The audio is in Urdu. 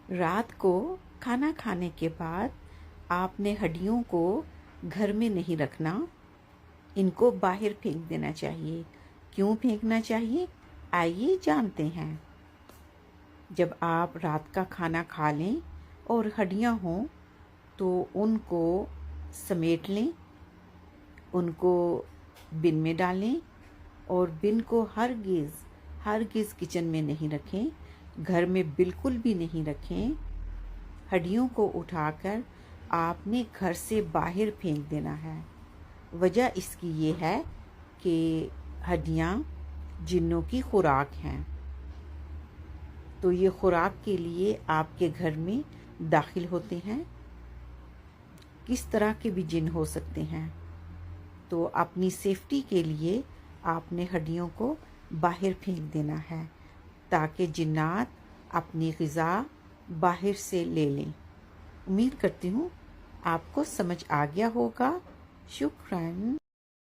رات کو کھانا کھانے کے بعد آپ نے ہڈیوں کو گھر میں نہیں رکھنا، ان کو باہر پھینک دینا چاہیے۔ کیوں پھینکنا چاہیے؟ آئیے جانتے ہیں۔ جب آپ رات کا کھانا کھا لیں اور ہڈیاں ہوں تو ان کو سمیٹ لیں، ان کو بن میں ڈالیں، اور بن کو ہرگز کچن میں نہیں رکھیں، گھر میں بالکل بھی نہیں رکھیں۔ ہڈیوں کو اٹھا کر آپ نے گھر سے باہر پھینک دینا ہے۔ وجہ اس کی یہ ہے کہ ہڈیاں جنوں کی خوراک ہیں، تو یہ خوراک کے لیے آپ کے گھر میں داخل ہوتے ہیں۔ کس طرح کے بھی جن ہو سکتے ہیں، تو اپنی سیفٹی کے لیے آپ نے ہڈیوں کو باہر پھینک دینا ہے تاکہ جنات اپنی غذا باہر سے لے لیں۔ امید کرتی ہوں آپ کو سمجھ آ گیا ہوگا۔ شکراً۔